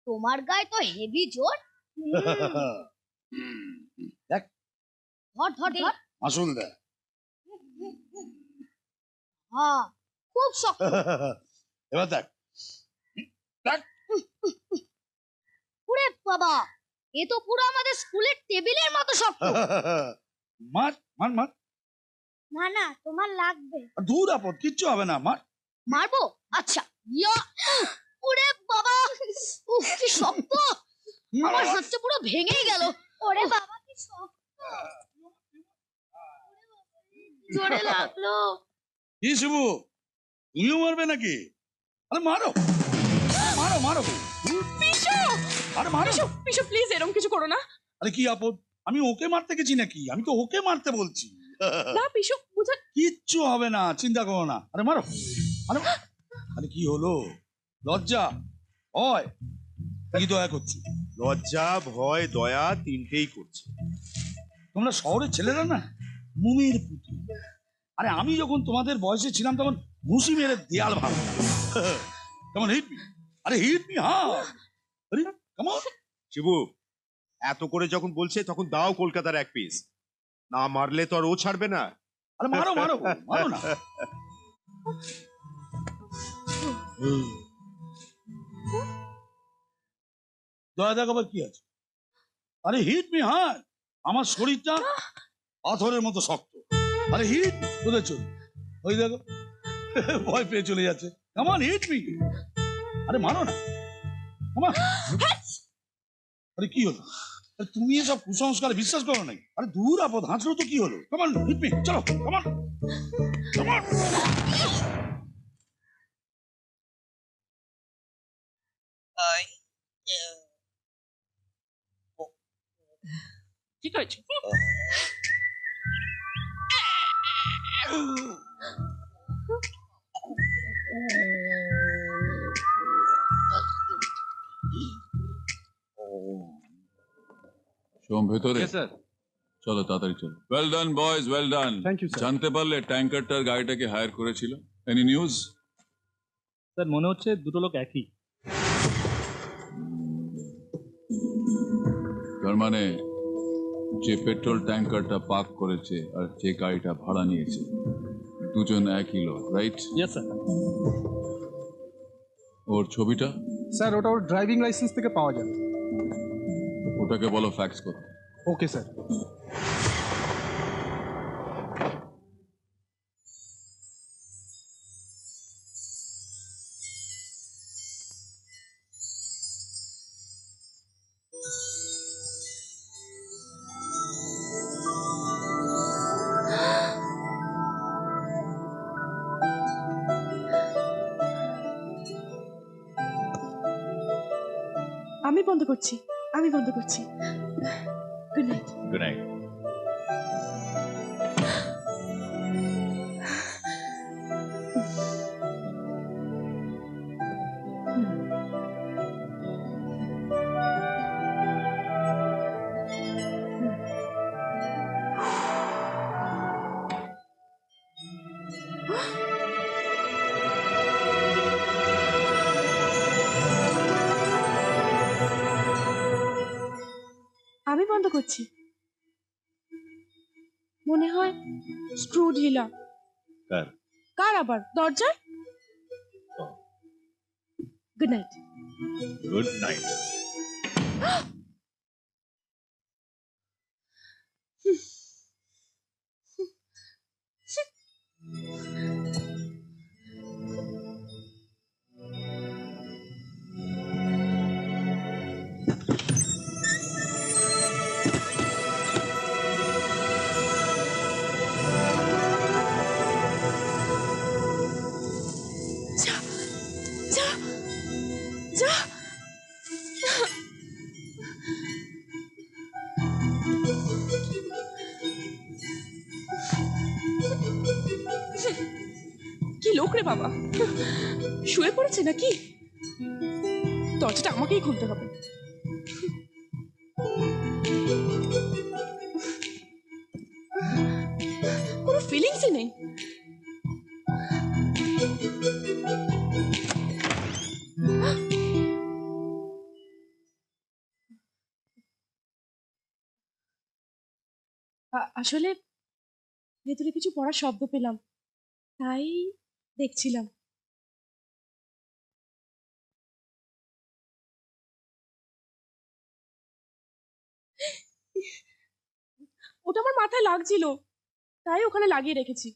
তোমার গায়ে তো হেভি জোর। দেখ ধর ধর ধর। আসল দেখ। হ্যাঁ, খুব শক্ত। এবার দেখ দেখ। ওরে বাবা, এ তো পুরো আমাদের স্কুলের টেবিলের মতো শক্ত। মার মার মার। না না, তোমার লাগবে। দূর আপদ, কিচ্ছু হবে না, মার। মারবো? আচ্ছা। ইয়া! ওরে বাবা, উফ কি শক্ত! আমার হাতটা পুরো ভেঙেই গেল। ওরে বাবা কি শক্ত! জোরে লাগলো। কি শিবু, তুমিও মারবে নাকি? আরে মারো মারো মারো। পিশু, আরে মারো। পিশু, পিশু প্লিজ এরকম কিছু করো না। আরে কি আপদ, আমি ওকে মারতে গেছি নাকি? আমি তো ওকে মারতে বলছি। না পিশু, বুঝা। কিচ্ছু হবে না, চিন্তা করো না। আরে মারো। আরে আরে কি হলো? লজ্জা ভয় কি দয়া করছি? লজ্জা ভয় দয়া তিনটেই করছে। তোমরা শহরের ছেলেরা না মুমির পুতুল। আরে আমি যখন তোমাদের বয়সে ছিলাম তখন ঘুষি মেরে দেয়াল ভাঙতাম। কেমন হিট মি? আরে হিট মি, হ্যাঁ। আরে কেমন শিবু এত করে যখন বলছে তখন দাও কলকাতার এক পিস, না মারলে তো আর ও ছাড়বে না। আরে মারো মারো মারো না। দয়া দেখাবার কি আছে? আরে হিট মি, হ্যাঁ। আমার শরীরটা পাথরের মতো শক্ত। আরে হিট কোথায় চল, ওই দেখো ভয় পেয়ে চলে যাচ্ছে। কেমন হিট মি? আরে মারো না। কেমন? আরে কি হলো? আরে তুমি এসব কুসংস্কারে বিশ্বাস করো নাই? আরে দূর আপদ, হাঁচলো তো কি হলো? কেমন হিট মি, চলো কেমন কেমন। ঠিক হয়েছে। সোম ভেতরে। স্যার। চলো তাড়াতাড়ি চলো। Well done boys, well done. Thank you, sir. জানতে পারলে ট্যাঙ্কারটার গাড়িটাকে হায়ার করেছিল? Any news? স্যার মনে হচ্ছে দুটো লোক একই। তার মানে যে পেট্রোল ট্যাঙ্কারটা পার্ক করেছে আর যে গাড়িটা ভাড়া নিয়েছে দুজন একই লোক, রাইট? Yes sir. ওর ছবিটা? স্যার ওটা ওর ড্রাইভিং লাইসেন্স থেকে পাওয়া যাবে। ওটাকে বলো ফ্যাক্স করতে। Okay sir. আমি বন্ধ করছি, আমি বন্ধ করছি। Good night. Good night. আমি বন্ধ করছি। মনে হয় স্ক্রু ঢিলা। কার? কার আবার? দরজার। Good night. Good night. যা যা যা। কি লোক রে বাবা, শুয়ে পড়েছে নাকি? দরজাটা আমাকেই খুলতে হবে। কোনো ফিলিংসই নেই। আসলে ভেতরে কিছু পড়ার শব্দ পেলাম, তাই দেখছিলাম। ওটা আমার মাথায় লাগছিল, তাই ওখানে লাগিয়ে রেখেছি।